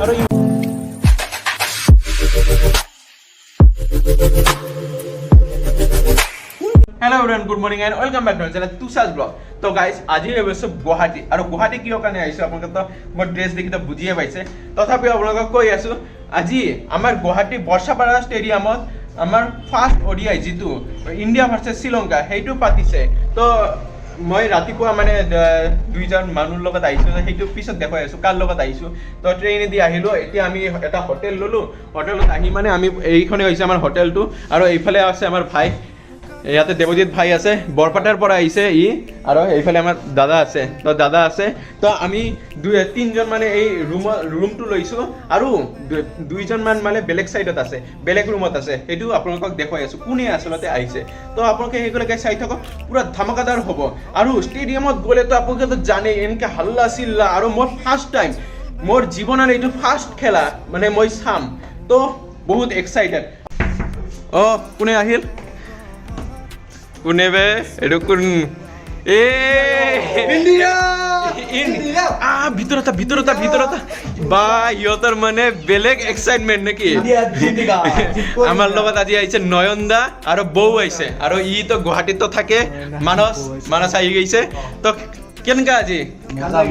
আৰু Hello everyone, good morning and welcome back to our channel Tushas Vlog. So guys, আজি এবেছো গুৱাহাটী আৰু গুৱাহাটী কিয় কাৰণে আহিছো আপোনালোকে তো মই ড্ৰেছ দেখি তো বুজিয়ে পাইছে তথাপিও আপোনালোকক কৈ আছো আজি আমাৰ গুৱাহাটী বৰ্ষাপাৰা ষ্টেডিয়ামত আমাৰ ফাৰ্ষ্ট ওডিআই যিটো ইণ্ডিয়া ভাৰ্চেছ শ্ৰীলংকা সেইটো পাতিছে তো মই ৰাতিপুৱা মানে দুইজন মানুহৰ লগত আহিছো সেইটো পিছত দেখাই আছো কাৰ লগত আহিছো তো ট্ৰেইনেদি আহিলো এতিয়া আমি এটা হোটেল ললো হোটেলত আহি মানে আমি এইখনে হৈছে আমাৰ হোটেলটো আৰু এইফালে আছে আমাৰ ভাই ইয়াতে দেৱজিৎ ভাই আছে বৰপাটাৰ পৰা আহিছে আৰু এইফালে আমাৰ দাদা আছে তো আমি তিনজন মানে এই ৰুমটো লৈছো আৰু দুইজন মানে বেলেগ সাইডত আছে বেলেগ ৰুমত আছে সেইটো আপোনালোকক দেখাই আছো কোনে আচলতে আহিছে তো আপোনালোকে সেইগুলোকে চাই থাকক পুৰা ধমাকাদাৰ হ'ব আৰু ষ্টেডিয়ামত গ'লে তো আপোনালোকে তো জানে এনেকৈ হাল্লা চিল্লা আৰু মোৰ ফাৰ্ষ্ট টাইম মোৰ জীৱনৰ এইটো ফাৰ্ষ্ট খেলা মানে মই চাম তো বহুত এক্সাইটেড কোনে আহিল কোনে বে এটো কোন ইন্ডিয়া ভিতৰতা বা ইহঁতৰ মানে বেলেগ এক্সাইটমেন্ট নেকি আমাৰ লগত আজি আহিছে নয়নদা আৰু বৌ আহিছে আৰু ই তো গুৱাহাটীত থাকে মানস আহি গৈছে তো কেনেকা আজি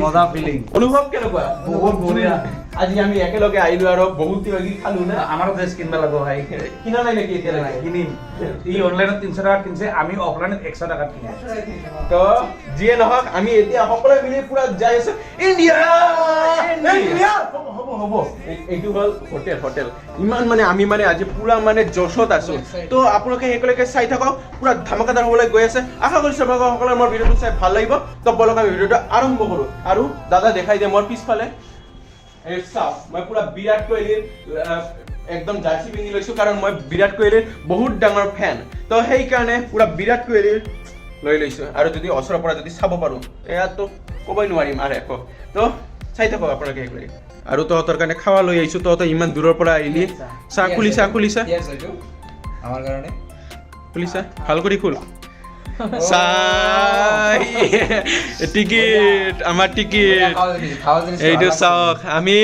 মজা ফিলিং অনুভৱ কেনেকুৱা বহুত বঢ়িয়া আজি আমি একেলগে আহিলো আৰু বহুত কিবাকি খালো না আমাৰো ড্ৰেছ কিনবা লাগব ভাই কিনা নাই নেকি এতিয়ালৈকে কিনিম ই অনলাইনত 300 টাকাত কিনছে আমি অফলাইনত 100 টাকাত কিনিম তো যিয়ে নহওক আমি এতিয়া সকলোৱে মিলি পুৰা যাই আছো ইণ্ডিয়া হ'ব এইটো হ'ল হোটেল ইমান মানে আমি মানে আজি পুৰা মানে জোশত আছো তো আপোনালোকে সেইকলৈকে চাই থাকক পুৰা ধমাকাদাৰ হ'বলৈ গৈ আছে আশা কৰিছো সকলোৰে মোৰ ভিডিঅ'টো চাই ভাল লাগিব তো বলক আমি ভিডিঅ'টো আৰম্ভ কৰো আৰু দাদা দেখাই দিয়ে মোৰ পিছফালে এই চাওক মই পুৰা বিৰাট কোহলিৰ একদম জাৰ্চি পিন্ধি লৈছো কাৰণ মই বিৰাট কোহলিৰ বহুত ডাঙৰ ফেন তো সেইকাৰণে পুৰা বিৰাট কোহলিৰ লৈ লৈছো আৰু যদি ওচৰৰ পৰা যদি চাব পাৰো এয়াতো ক'বই নোৱাৰিম আৰু একো তো চাই থাকক আপোনালোকে সেইগুলি আৰু তহঁতৰ কাৰণে খাৱা লৈ আহিছো তহঁতৰ ইমান দূৰৰ পৰা আহিলি চাহ খুলিছা আমাৰ কাৰণে খুলিছা ভাল কৰি খুল টিকিট আমাৰ টিকিট এইটো চাওক আমি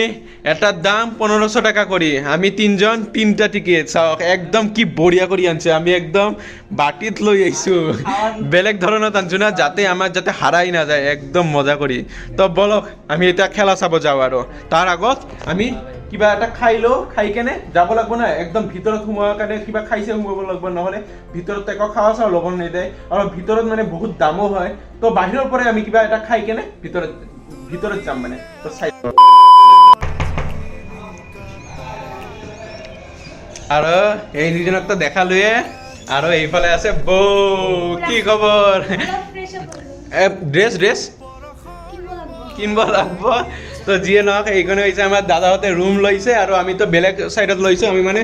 এটাৰ দাম 1500 টাকা কৰি আমি তিনজন তিনটা টিকিট চাওক একদম কি বঢ়িয়া কৰি আনছে আমি একদম বাটিত লৈ আহিছো বেলেগ ধৰণত আনছো না যাতে আমাৰ যাতে হাৰাই নাযায় একদম মজা কৰি তো বলক আমি এতিয়া খেলা চাব যাওঁ আৰু তাৰ আগত আমি কিবা এটা খাই কেনে যাব লাগব না একদম ভিতৰত সোমোৱাৰ কাৰণে কিবা খাইছে সোমাব লাগব নহলে ভিতৰত একো খাৱা চাও ল'ব নিদিয়ে আৰু ভিতৰত মানে বহুত দামো হয় তো বাহিৰৰ পৰাই আমি কিবা এটা খাই কেনে ভিতৰত যাম মানে তো চাই আৰু এই দুজনক তো দেখালোৱে আৰু এইফালে আছে বৌ কি খবৰ ড্ৰেছ কিনব লাগব তো যিয়ে নহওক এইখনে হৈছে আমাৰ দাদাহঁতে ৰুম লৈছে আৰু আমি তো বেলেগ সাইডত লৈছো আমি মানে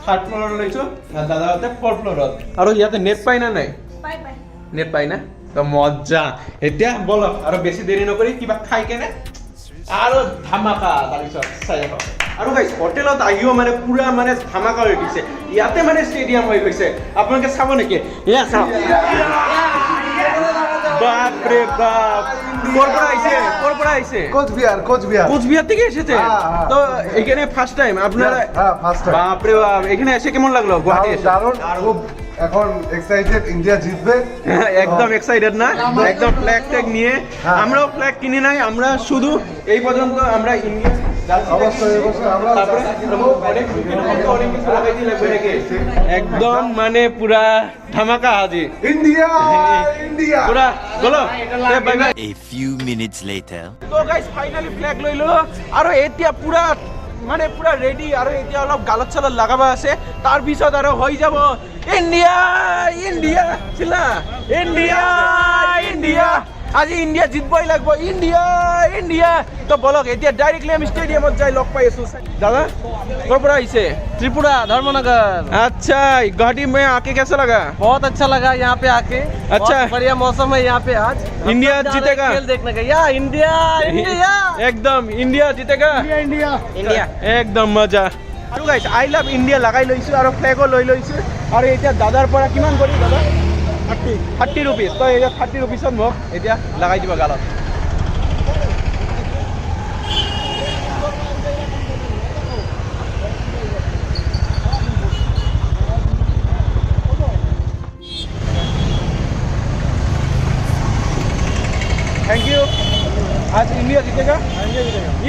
3rd ফ্ল'ৰত লৈছো আৰু দাদাহঁতে 4th ফ্ল'ৰত আৰু ইয়াতে নেট পাই না নাই নেট পাই না তো মজা এতিয়া বলক আৰু বেছি দেৰি নকৰি কিবা খাই কেনে আৰু ধামাকা তাৰপিছত চাই থাকক আৰু গাইছ হোটেলত আহিও মানে পুৰা মানে ধামাকা হৈ গৈছে ইয়াতে মানে ষ্টেডিয়াম হৈ গৈছে আপোনালোকে চাব নেকি এয়া চাওক বাপৰে বাপ কোৰ পৰা আহিছে কোচবিহার থেকে এসেছে তো এখানে ফার্স্ট টাইম আপনারা বাপরে বাপ এখানে এসে কেমন লাগলো গুয়াহাটি এসে খুব এখন এক্সাইটেড ইন্ডিয়া জিতবে একদম এক্সাইটেড না একদম ফ্ল্যাগ ট্যাগ নিয়ে আমরাও ফ্ল্যাগ কিনে নাই আমরা শুধু এই পর্যন্ত আমরা ইন্ডিয়া একদম মানে পুরা ধামাকা আজি ইন্ডিয়া পুরা বলো A few minutes later. তো গাইস ফাইনালি ফ্ল্যাগ লইলো আৰু এতিয়া পুৰা মানে পুৰা ৰেডি আৰু এতিয়া অলপ গালত চালত লগাবা আছে তাৰ পিছত আৰু হৈ যাব ইণ্ডিয়া চিলা ইণ্ডিয়া আজি ইণ্ডিয়া জিতবই লাগব ইণ্ডিয়া তো বলক এতিয়া ডাইৰেক্টলি আমি ষ্টেডিয়ামত যাই লগ পাই আছো দাদা ক'ৰ পৰা আহিছে त्रिपुरा धर्मनगर। अच्छा, गुवाहाटी में आके कैसा लगा? बहुत अच्छा लगा यहाँ पे आके। अच्छा, बढ़िया मौसम है यहाँ पे आज। इंडिया जीतेगा? खेल देखने का या इंडिया एकदम इंडिया जीतेगा। इंडिया एकदम मजा। আৰু গাইস আই লাভ ইন্ডিয়া লাগাই লৈছো আৰু ফ্ল্যাগো লৈ লৈছো আৰু এতিয়া দাদাৰ পৰা কিমান কৰি দাদা 30 रुपीस তো এই 30 रुपीसত মোক এতিয়া লাগাই দিবা গালত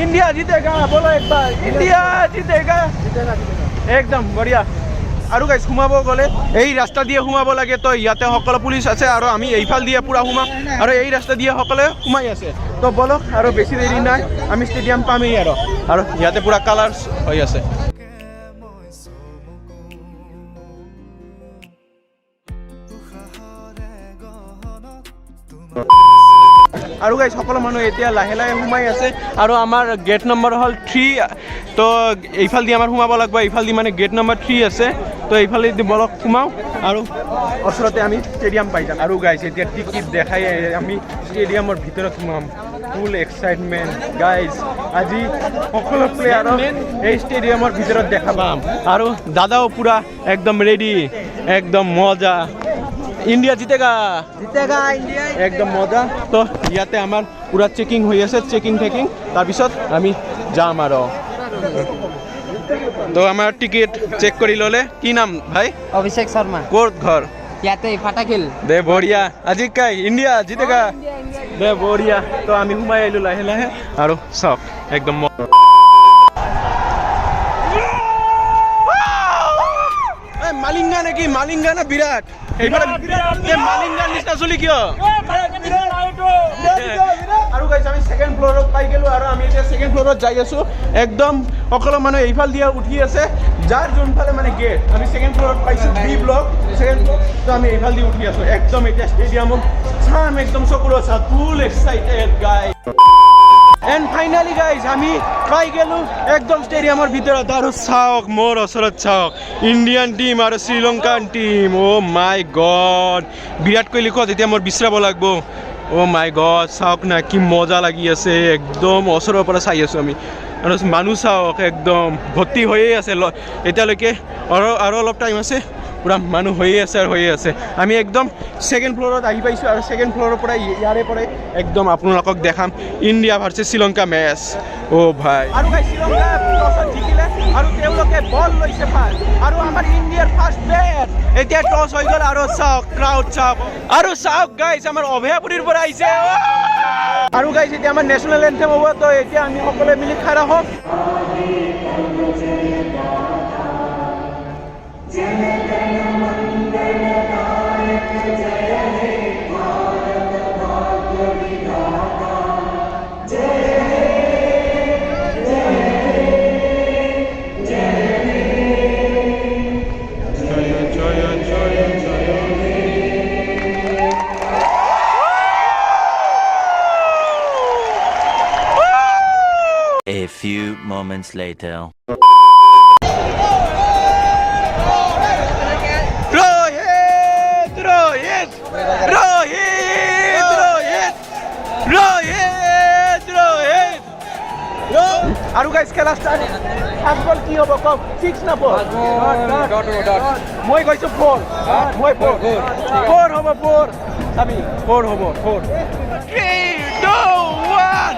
इंडिया जीतेगा बोलो एक बार इंडिया जीतेगा एकदम बढ़िया আৰু গাইজ সোমাব গ'লে এই ৰাস্তা দিয়ে সোমাব লাগে তো ইয়াতে সকলো পুলিচ আছে আৰু আমি এইফাল দিয়ে পুৰা সোমাম আৰু এই ৰাস্তা দিয়ে সকলে সোমাই আছে তো বলক আৰু বেছি দেৰি নাই আমি ষ্টেডিয়াম পামেই আৰু ইয়াতে পুৰা কালাৰ্ছ হৈ আছে আৰু গাইজ সকলো মানুহ এতিয়া লাহে লাহে সোমাই আছে আৰু আমাৰ গেট নম্বৰ হ'ল 3 তো এইফাল দি আমাৰ সোমাব লাগিব এইফাল দি মানে গেট নম্বৰ 3 আছে তো এইফালে দি বলক সোমাও আৰু ওচৰতে আমি ষ্টেডিয়াম পাই যাম আৰু গাইজ এতিয়া টিকিট দেখাই আমি ষ্টেডিয়ামৰ ভিতৰত সোমাম ফুল এক্সাইটমেণ্ট গাইজ আজি সকলো প্লেয়াৰক এই ষ্টেডিয়ামৰ ভিতৰত দেখা পাম আৰু দাদাও পুৰা একদম ৰেডি একদম মজা इंडिया जीतेगा इंडिया एकदम मजा तो ইয়াতে আমাৰ পুৰা চেকিং হৈ আছে চেকিং তাৰপিছত আমি যাম আৰু তো আমাৰ টিকেট চেক কৰি ললে কি নাম ভাই अभिषेक शर्मा ক'ত ঘৰ याते फाटाकिल দে বঢ়িয়া আজি কাই ইণ্ডিয়া জিতেগা দে বঢ়িয়া তো আমি সোমাই আহিলো লাহে লাহে আৰু চাওক একদম মালিঙ্গা নাকি মালিঙ্গা না বিৰাট এইবাৰে মালিঙ্গা নিচিনা চলি কিয় আৰু গাইছ আমি সেকেন্ড ফ্লোৰত পাই গেলো আৰু আমি এতিয়া সেকেন্ড ফ্লোৰত যাই আছো একদম সকলো মানুহ এইফাল দিয়া উঠি আছে যাৰ যোনফালে মানে গেট আমি সেকেন্ড ফ্লোৰত পাইছো বি ব্লক সেকেন্ড ফ্লোৰ তো আমি এইফাল দি উঠি আছো একদম এতিয়া ষ্টেডিয়ামত চাম একদম চকুৰ চা full excited guys and finally guys আমি পাই গেলো একদম ষ্টেডিয়ামৰ ভিতৰত আৰু চাওক মোৰ ওচৰত চাওক ইণ্ডিয়ান টিম আৰু শ্ৰীলংকান টিম অ' মাই গড বিৰাট কোহলি ক'ত এতিয়া মোৰ বিশ্ৰাব লাগিব অ' মাই গড চাওক না কি মজা লাগি আছে একদম ওচৰৰ পৰা চাই আছোঁ আমি আৰু মানুহ চাওক একদম ভৰ্তি হৈয়ে আছে এতিয়ালৈকে আৰু অলপ টাইম আছে পুৰা মানুহ হৈয়ে আছে আৰু হৈয়ে আছে আমি একদম সেকেন্ড ফ্লোৰত আহি পাইছোঁ আৰু সেকেন্ড ফ্লোৰৰ পৰা ইয়াৰে পৰাই একদম আপোনালোকক দেখাম ইণ্ডিয়া ভাৰ্চেছ শ্ৰীলংকা মেচ অ' ভাই আৰু ভাই শ্ৰীলংকা টছত জিকিলে আৰু তেওঁলোকে বল লৈছে ফাৰ্ষ্ট আৰু আমাৰ ইণ্ডিয়াৰ ফাৰ্ষ্ট বেট এতিয়া টছ হৈ গ'ল আৰু চাওক ক্ৰাউড চাওক আৰু চাওক গাইজ আমাৰ অভয়াপুৰীৰ পৰা আহিছে আৰু গাইজ এতিয়া আমাৰ নেশ্যনেল এন্থেম হ'ব তো এতিয়া আমি সকলোৱে মিলি খাৰা হওক A few moments later. আৰু গাইজ খেলা ষ্টাৰ্ট ফাৰ্ষ্ট বল কি হ'ব কওক 6 না 4 মই কৈছোঁ 4 মই 4 হ'ব 4 আমি 4 হ'ব 4 3 2 1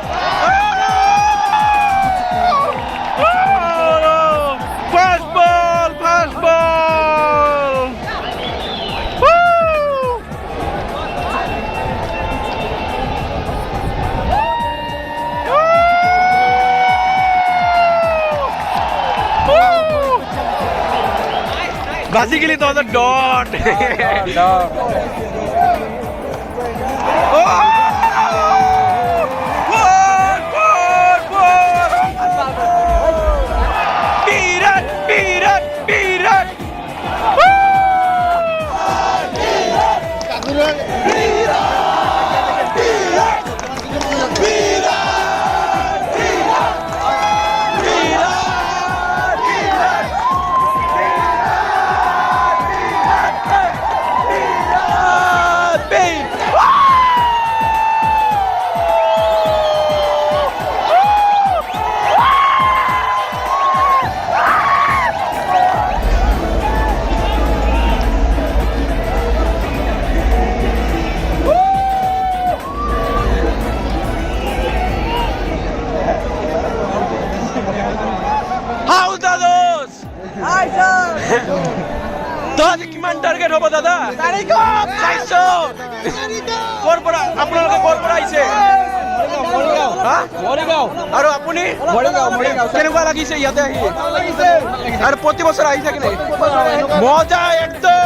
first ball Basically, it was a dot. Virat. তো আজি কিমান টাৰ্গেট হ'ব দাদা 400 ক'ৰ পৰা আপোনালোকে ক'ৰ পৰা আহিছে হা? আৰু আপুনি কেনেকুৱা লাগিছে ইয়াতে আহি আৰু প্ৰতি বছৰ আহি থাকে নে মজা একদম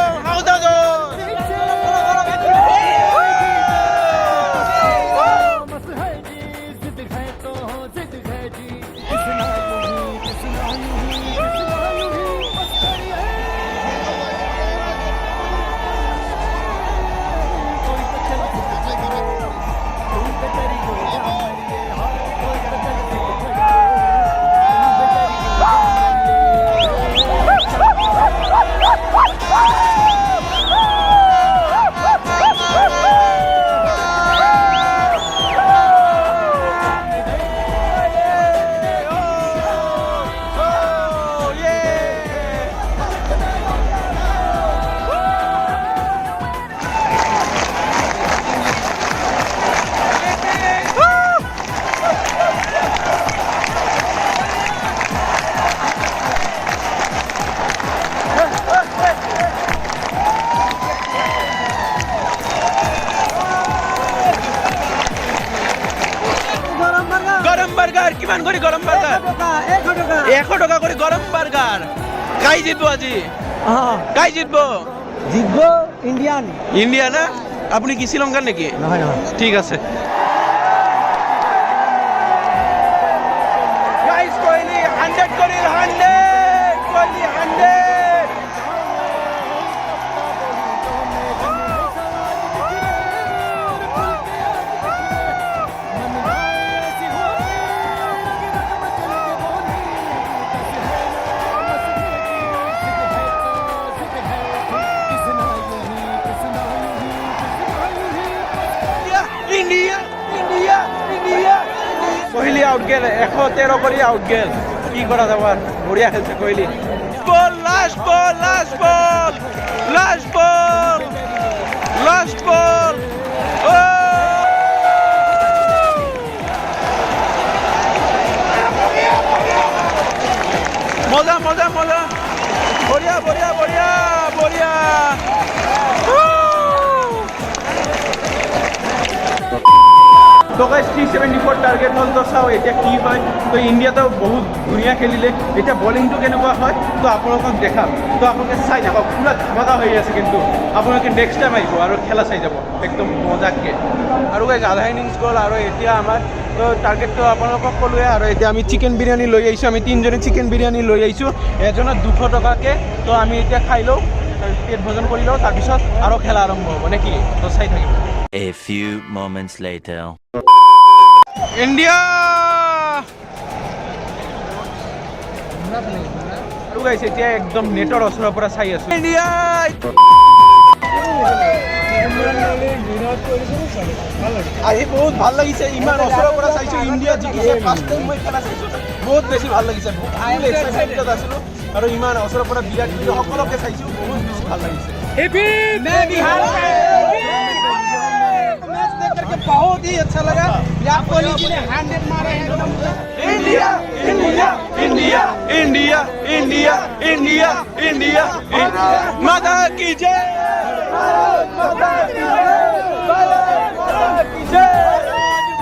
গরম বার্গার কিমান করে গরম বার্গার 100 টাকা করে গরম বার্গার কাই জিতবো আজি কাই জিতবো জিতবো ইন্ডিয়ান ইন্ডিয়া না আপনি কি শ্রীলঙ্কার নাকি নহয় নহয় ঠিক আছে গাইস কোহলি 100 করে 100 Kohli 100 India India India Kohli out গেল 113 করে আউট গেল কি করা যাব আর বড়িয়া খেলছে Kohli ball last ball last ball last ball last ball ও মজা মজা মজা বড়িয়া বড়িয়া বড়িয়া বড়িয়া তো গাইস 374 টার্গেট হল তো চাও এতিয়া কি হয় তো ইণ্ডিয়াতো বহুত ধুনীয়া খেলিলে এতিয়া বলিংটো কেনেকুৱা হয় তো আপোনালোকক দেখাম তো আপোনালোকে চাই থাকক পুৰা ধামাকা হৈ আছে কিন্তু আপোনালোকে নেক্সট টাইম আহিব আৰু খেলা চাই যাব একদম মজাকে আৰু গাইস আধা ইনিংছ গ'ল আৰু এতিয়া আমাৰ তো টাৰ্গেটটো আপোনালোকক ক'লোৱে আৰু এতিয়া আমি চিকেন বিৰিয়ানী লৈ আহিছোঁ আমি তিনিজনে চিকেন বিৰিয়ানী লৈ আহিছোঁ এজনৰ 200 টকাকৈ তো আমি এতিয়া খাই লওঁ পেট ভোজন কৰি লওঁ তাৰপিছত আৰু খেলা আৰম্ভ হ'ব নে কি তো চাই থাকিব A few moments later. India আৰু গাইছে এতিয়া একদম নেটৰ ওচৰৰ পৰা চাই আছো ইন্ডিয়া আহি বহুত ভাল লাগিছে ইমান ওচৰৰ পৰা চাইছো ইণ্ডিয়া জিকিছে ফাৰ্ষ্ট টাইম মই খেলা চাইছো বহুত বেছি ভাল লাগিছে বহুত এক্সাইটেড আছিলো আৰু ইমান ওচৰৰ পৰা বিৰাট কোহলি সকলোকে চাইছো বহুত বেছি ভাল লাগিছে बहुत ही अच्छा लगा विराट कोहली जी ने 100 मारे हैं India India India India India India India माता की जय भारत माता की जय